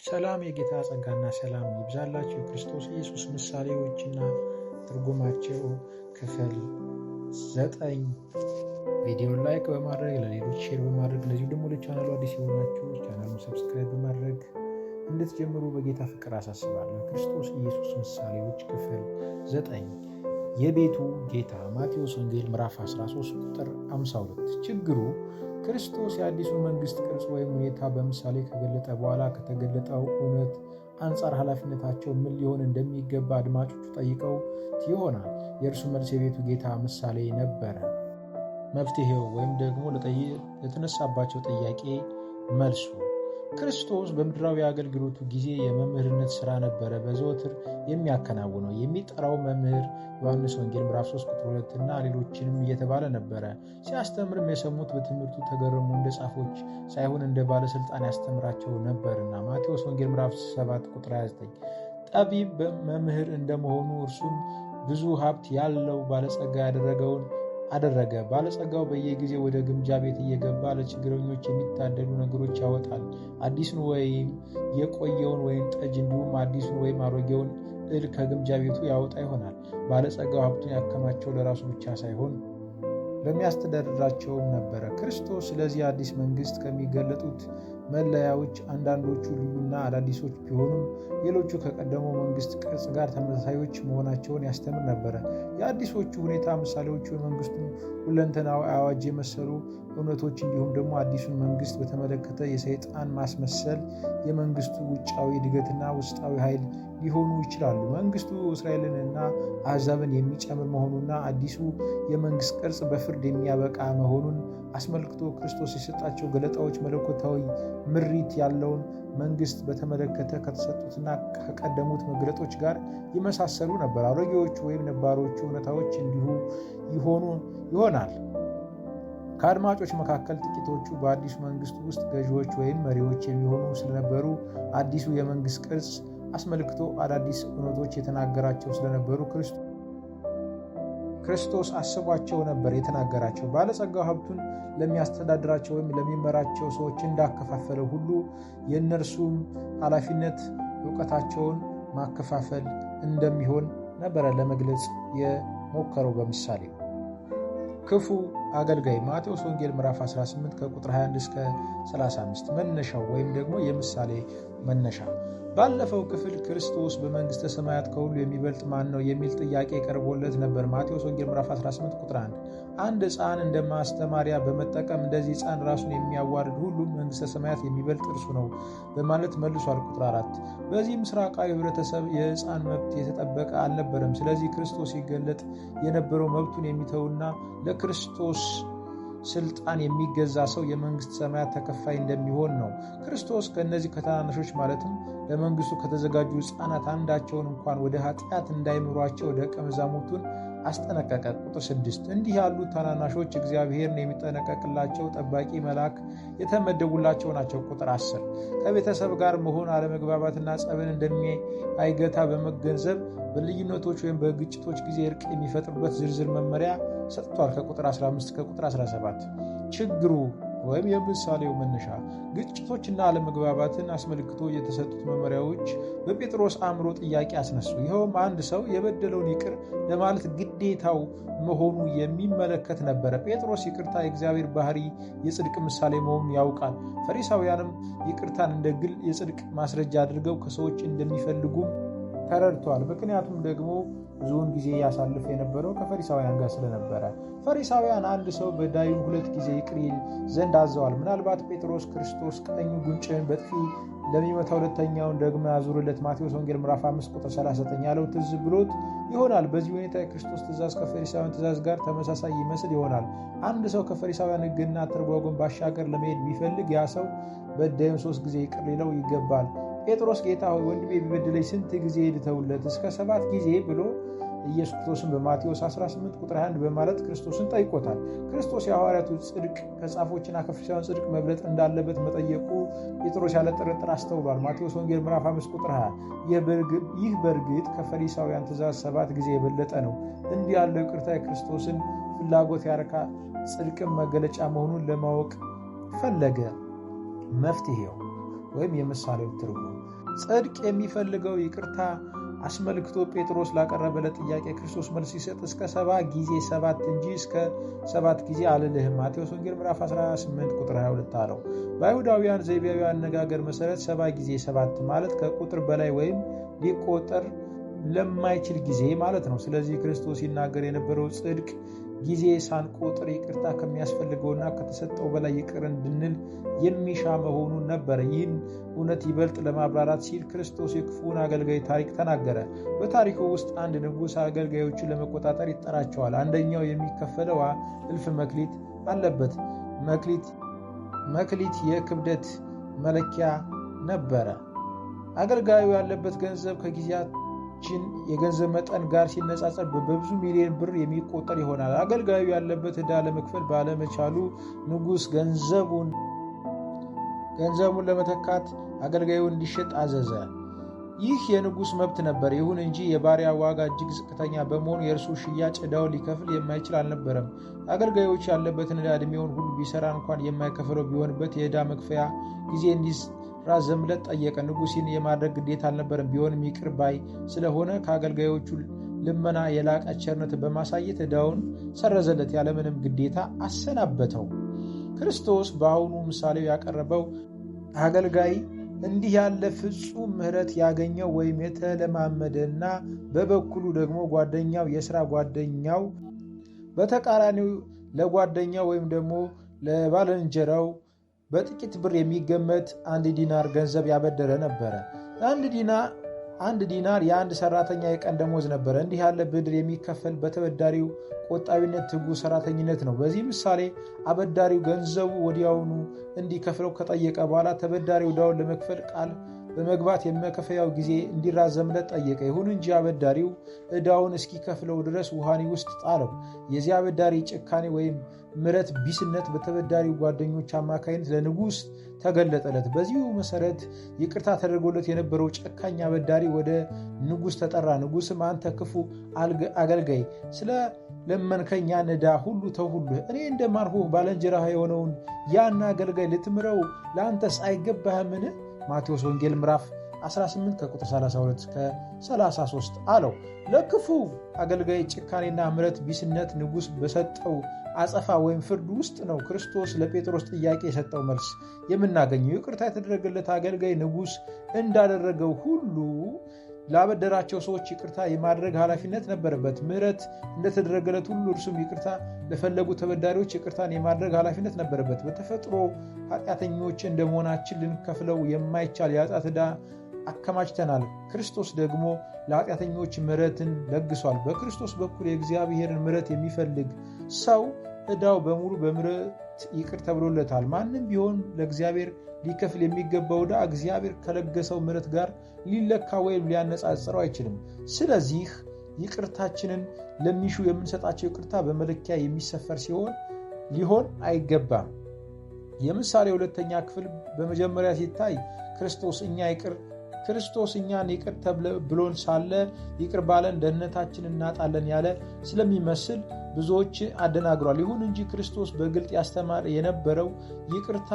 ሰላም የጌታ ጸጋና ሰላም ይብዛላችሁ። የክርስቶስ ኢየሱስ ምሳሌዎችና ትርጉማቸው ክፍል 9። ቪዲዮን ላይክ በማድረግ ለሌሎች ሼር በማድረግ ለዚሁ ደግሞ ለቻናሉ አዲስ የሆናችሁ ቻናሉን ሰብስክራይብ በማድረግ እንድትጀምሩ በጌታ ፍቅር አሳስባለሁ። ክርስቶስ ኢየሱስ ምሳሌዎች ክፍል 9 የቤቱ ጌታ ማቴዎስ ወንጌል ምዕራፍ 13 ቁጥር 52። ችግሩ ክርስቶስ የአዲሱን መንግስት ቅርጽ ወይም ሁኔታ በምሳሌ ከገለጠ በኋላ ከተገለጠው እውነት አንጻር ኃላፊነታቸው ምን ሊሆን እንደሚገባ አድማጮቹ ጠይቀው ይሆናል። የእርሱ መልስ የቤቱ ጌታ ምሳሌ ነበረ። መፍትሄው ወይም ደግሞ ለተነሳባቸው ጥያቄ መልሱ ክርስቶስ በምድራዊ አገልግሎቱ ጊዜ የመምህርነት ሥራ ነበረ በዘወትር የሚያከናውነው። የሚጠራው መምህር ዮሐንስ ወንጌል ምዕራፍ 3 ቁጥር 2 እና ሌሎችንም እየተባለ ነበረ። ሲያስተምርም የሰሙት በትምህርቱ ተገረሙ፣ እንደ ጻፎች ሳይሆን እንደ ባለሥልጣን ያስተምራቸው ነበርና። ማቴዎስ ወንጌል ምዕራፍ 7 ቁጥር 29 ጠቢብ መምህር እንደመሆኑ እርሱም ብዙ ሀብት ያለው ባለጸጋ ያደረገውን አደረገ። ባለጸጋው በየጊዜው ወደ ግምጃ ቤት እየገባ ለችግረኞች የሚታደሉ ነገሮች ያወጣል። አዲሱን ወይም የቆየውን ወይን ጠጅ እንዲሁም አዲሱን ወይም አሮጌውን እህል ከግምጃ ቤቱ ያወጣ ይሆናል። ባለጸጋው ሀብቱን ያከማቸው ለራሱ ብቻ ሳይሆን ለሚያስተዳድራቸውም ነበረ። ክርስቶስ ስለዚህ አዲስ መንግስት ከሚገለጡት መለያዎች አንዳንዶቹ ልዩና አዳዲሶች ቢሆኑም ሌሎቹ ከቀደመው መንግስት ቅርጽ ጋር ተመሳሳዮች መሆናቸውን ያስተምር ነበረ። የአዲሶቹ ሁኔታ ምሳሌዎቹ የመንግስቱን ሁለንተናዊ አዋጅ የመሰሉ እውነቶች እንዲሁም ደግሞ አዲሱን መንግስት በተመለከተ የሰይጣን ማስመሰል የመንግስቱ ውጫዊ እድገትና ውስጣዊ ኃይል ሊሆኑ ይችላሉ። መንግስቱ እስራኤልንና አሕዛብን የሚጨምር መሆኑና አዲሱ የመንግስት ቅርጽ በፍርድ የሚያበቃ መሆኑን አስመልክቶ ክርስቶስ የሰጣቸው ገለጣዎች መለኮታዊ ምሪት ያለውን መንግስት በተመለከተ ከተሰጡትና ከቀደሙት መግለጦች ጋር ይመሳሰሉ ነበር። አሮጌዎቹ ወይም ነባሮቹ እውነታዎች እንዲሁ ይሆናል። ከአድማጮች መካከል ጥቂቶቹ በአዲሱ መንግስት ውስጥ ገዢዎች ወይም መሪዎች የሚሆኑ ስለነበሩ አዲሱ የመንግስት ቅርጽ አስመልክቶ አዳዲስ እውነቶች የተናገራቸው ስለነበሩ ክርስቶስ አስቧቸው ነበር የተናገራቸው። ባለጸጋው ሀብቱን ለሚያስተዳድራቸው ወይም ለሚመራቸው ሰዎች እንዳከፋፈለው ሁሉ የእነርሱም ኃላፊነት እውቀታቸውን ማከፋፈል እንደሚሆን ነበረ ለመግለጽ የሞከረው በምሳሌ። ክፉ አገልጋይ ማቴዎስ ወንጌል ምዕራፍ 18 ከቁጥር 21 እስከ 35 መነሻው ወይም ደግሞ የምሳሌ መነሻ። ባለፈው ክፍል ክርስቶስ በመንግሥተ ሰማያት ከሁሉ የሚበልጥ ማን ነው የሚል ጥያቄ ቀርቦለት ነበር። ማቴዎስ ወንጌል ምዕራፍ 18 ቁጥር 1 አንድ ሕፃን እንደ ማስተማሪያ በመጠቀም እንደዚህ ሕፃን ራሱን የሚያዋርድ ሁሉ መንግሥተ ሰማያት የሚበልጥ እርሱ ነው በማለት መልሷል። ቁጥር 4 በዚህ ምስራቃዊ ህብረተሰብ የሕፃን መብት የተጠበቀ አልነበረም። ስለዚህ ክርስቶስ ይገለጥ የነበረው መብቱን የሚተውና ለክርስቶስ ስልጣን የሚገዛ ሰው የመንግስት ሰማያት ተከፋይ እንደሚሆን ነው። ክርስቶስ ከእነዚህ ከታናናሾች ማለትም ለመንግስቱ ከተዘጋጁ ሕፃናት አንዳቸውን እንኳን ወደ ኃጢአት እንዳይምሯቸው ደቀ መዛሙርቱን አስጠነቀቀ። ቁጥር 6 እንዲህ ያሉት ታናናሾች እግዚአብሔርን የሚጠነቀቅላቸው ጠባቂ መልአክ የተመደቡላቸው ናቸው። ቁጥር 10 ከቤተሰብ ጋር መሆን አለመግባባትና ጸብን እንደማይገታ በመገንዘብ በልዩነቶች ወይም በግጭቶች ጊዜ እርቅ የሚፈጥሩበት ዝርዝር መመሪያ ሰጥቷል። ከቁጥር 15 ከቁጥር 17 ችግሩ ወይም የምሳሌው መነሻ ግጭቶችና አለመግባባትን አስመልክቶ የተሰጡት መመሪያዎች በጴጥሮስ አእምሮ ጥያቄ አስነሱ። ይኸውም አንድ ሰው የበደለውን ይቅር ለማለት ግዴታው መሆኑ የሚመለከት ነበረ። ጴጥሮስ ይቅርታ የእግዚአብሔር ባህሪ የጽድቅ ምሳሌ መሆኑን ያውቃል። ፈሪሳውያንም ይቅርታን እንደ ግል የጽድቅ ማስረጃ አድርገው ከሰዎች እንደሚፈልጉም ተረድቷል። ምክንያቱም ደግሞ ብዙውን ጊዜ ያሳልፍ የነበረው ከፈሪሳውያን ጋር ስለነበረ። ፈሪሳውያን አንድ ሰው በዳዩን 2 ጊዜ ይቅር ይል ዘንድ አዘዋል። ምናልባት ጴጥሮስ ክርስቶስ ቀኝ ጉንጭህን በጥፊ ለሚመታ ሁለተኛውን ደግሞ ያዙርለት ማቴዎስ ወንጌል ምዕራፍ 5 ቁጥር 39 ያለው ትዝ ብሎት ይሆናል። በዚህ ሁኔታ የክርስቶስ ትእዛዝ ከፈሪሳውያን ትእዛዝ ጋር ተመሳሳይ ይመስል ይሆናል። አንድ ሰው ከፈሪሳውያን ሕግና አተረጓጎም ባሻገር ለመሄድ ቢፈልግ ያ ሰው በዳዩን 3 ጊዜ ይቅር ሊለው ይገባል። ጴጥሮስ ጌታ ሆይ ወንድሜ ቢበድለኝ ስንት ጊዜ ልተውለት? እስከ 7 ጊዜ ብሎ ኢየሱስ ክርስቶስን በማቴዎስ 18 ቁጥር 21 በማለት ክርስቶስን ጠይቆታል። ክርስቶስ የሐዋርያቱ ጽድቅ ከጻፎችና ከፈሪሳውያን ጽድቅ መብለጥ እንዳለበት መጠየቁ ጴጥሮስ ያለ ጥርጥር አስተውሏል። ማቴዎስ ወንጌል ምዕራፍ 5 ቁጥር 20 ይህ በእርግጥ ከፈሪሳውያን ትእዛዝ 7 ጊዜ የበለጠ ነው። እንዲህ ያለው ይቅርታ የክርስቶስን ፍላጎት ያረካ ጽድቅም መገለጫ መሆኑን ለማወቅ ፈለገ። መፍትሄው ወይም የምሳሌው ትርጉም። ጽድቅ የሚፈልገው ይቅርታ አስመልክቶ ጴጥሮስ ላቀረበለት ጥያቄ ክርስቶስ መልስ ሲሰጥ እስከ 7 ጊዜ 7 እንጂ እስከ 7 ጊዜ አልልህም ማቴዎስ ወንጌል ምዕራፍ 18 ቁጥር 22 አለው። በአይሁዳውያን ዘይቤያዊ አነጋገር መሰረት 7 ጊዜ 7 ማለት ከቁጥር በላይ ወይም ሊቆጠር ለማይችል ጊዜ ማለት ነው። ስለዚህ ክርስቶስ ሲናገር የነበረው ጽድቅ ጊዜ ሳንቆጥር ይቅርታ ከሚያስፈልገውና ከተሰጠው በላይ ይቅር እንድንል የሚሻ መሆኑን ነበረ። ይህን እውነት ይበልጥ ለማብራራት ሲል ክርስቶስ የክፉውን አገልጋይ ታሪክ ተናገረ። በታሪኩ ውስጥ አንድ ንጉሥ አገልጋዮቹን ለመቆጣጠር ይጠራቸዋል። አንደኛው የሚከፈለው እልፍ መክሊት አለበት። መክሊት የክብደት መለኪያ ነበረ። አገልጋዩ ያለበት ገንዘብ ከጊዜያችን የገንዘብ መጠን ጋር ሲነጻጸር በብዙ ሚሊዮን ብር የሚቆጠር ይሆናል። አገልጋዩ ያለበት ዕዳ ለመክፈል ባለመቻሉ ንጉሥ ገንዘቡን ለመተካት አገልጋዩ እንዲሸጥ አዘዘ። ይህ የንጉሥ መብት ነበር። ይሁን እንጂ የባሪያ ዋጋ እጅግ ዝቅተኛ በመሆኑ የእርሱ ሽያጭ ዕዳውን ሊከፍል የማይችል አልነበረም። አገልጋዮች ያለበትን ዕዳ ዕድሜውን ሁሉ ቢሰራ እንኳን የማይከፍለው ቢሆንበት የዕዳ መክፈያ ጊዜ እንዲራዘምለት ጠየቀ። ንጉሥን የማድረግ ግዴታ አልነበረም። ቢሆንም ይቅር ባይ ስለሆነ ከአገልጋዮቹ ልመና የላቀ ቸርነት በማሳየት ዕዳውን ሰረዘለት፣ ያለምንም ግዴታ አሰናበተው። ክርስቶስ በአሁኑ ምሳሌው ያቀረበው አገልጋይ እንዲህ ያለ ፍጹም ምሕረት ያገኘው ወይም የተለማመደና በበኩሉ ደግሞ ጓደኛው የሥራ ጓደኛው በተቃራኒው ለጓደኛው ወይም ደግሞ ለባልንጀራው በጥቂት ብር የሚገመት 1 ዲናር ገንዘብ ያበደረ ነበረ። አንድ ዲናር የአንድ ሰራተኛ የቀን ደሞዝ ነበረ። እንዲህ ያለ ብድር የሚከፈል በተበዳሪው ቆጣቢነት፣ ትጉህ ሰራተኝነት ነው። በዚህ ምሳሌ አበዳሪው ገንዘቡ ወዲያውኑ እንዲከፍለው ከጠየቀ በኋላ ተበዳሪው ዕዳውን ለመክፈል ቃል በመግባት የመክፈያው ጊዜ እንዲራዘምለት ጠየቀ። ይሁን እንጂ አበዳሪው ዕዳውን እስኪከፍለው ድረስ ውሃኒ ውስጥ ጣለው። የዚህ አበዳሪ ጭካኔ ወይም ምሕረት ቢስነት በተበዳሪው ጓደኞች አማካይነት ለንጉሥ ተገለጠለት። በዚሁ መሰረት ይቅርታ ተደርጎለት የነበረው ጨካኝ አበዳሪ ወደ ንጉሥ ተጠራ። ንጉሥም አንተ ክፉ አገልጋይ፣ ስለ ለመንከኝ ያን ዕዳ ሁሉ ተውሁልህ። እኔ እንደማልሁህ ባልንጀራህ የሆነውን ያን አገልጋይ ልትምረው ለአንተስ አይገባህምን? ማቴዎስ ወንጌል ምዕራፍ 18 ከቁጥር 32 እስከ 33 አለው። ለክፉ አገልጋይ ጭካኔና ምሕረት ቢስነት ንጉሥ በሰጠው አጸፋ ወይም ፍርድ ውስጥ ነው ክርስቶስ ለጴጥሮስ ጥያቄ የሰጠው መልስ የምናገኘው። ይቅርታ የተደረገለት አገልጋይ ንጉሥ እንዳደረገው ሁሉ ላበደራቸው ሰዎች ይቅርታ የማድረግ ኃላፊነት ነበረበት። ምሕረት እንደተደረገለት ሁሉ እርሱም ይቅርታ ለፈለጉ ተበዳሪዎች ይቅርታን የማድረግ ኃላፊነት ነበረበት። በተፈጥሮ ኃጢአተኞች እንደመሆናችን ልንከፍለው የማይቻል የኃጢአት ዕዳ አከማችተናል። ክርስቶስ ደግሞ ለኃጢአተኞች ምሕረትን ለግሷል። በክርስቶስ በኩል የእግዚአብሔርን ምሕረት የሚፈልግ ሰው ዕዳው በሙሉ በምሕረት ይቅር ተብሎለታል። ማንም ቢሆን ለእግዚአብሔር ሊከፍል የሚገባው ዕዳ እግዚአብሔር ከለገሰው ምሕረት ጋር ሊለካ ወይም ሊያነጻጽረው አይችልም። ስለዚህ ይቅርታችንን ለሚሹ የምንሰጣቸው ይቅርታ በመለኪያ የሚሰፈር ሊሆን አይገባም። የምሳሌ 2ኛ ክፍል በመጀመሪያ ሲታይ ክርስቶስ እኛን ይቅር ብሎን ሳለ ይቅር ባለን ደህንነታችን እናጣለን ያለ ስለሚመስል ብዙዎች አደናግሯል። ይሁን እንጂ ክርስቶስ በግልጥ ያስተማር የነበረው ይቅርታ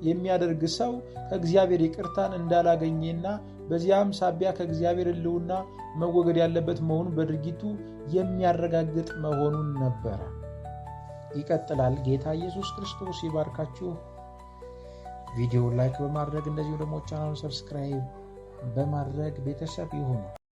የሚያደርግ ሰው ከእግዚአብሔር ይቅርታን እንዳላገኘና በዚያም ሳቢያ ከእግዚአብሔር ሕልውና መወገድ ያለበት መሆኑን በድርጊቱ የሚያረጋግጥ መሆኑን ነበረ። ይቀጥላል። ጌታ ኢየሱስ ክርስቶስ ይባርካችሁ። ቪዲዮ ላይክ በማድረግ እንደዚሁ ደግሞ ቻናሉን ሰብስክራይብ በማድረግ ቤተሰብ ይሁኑ።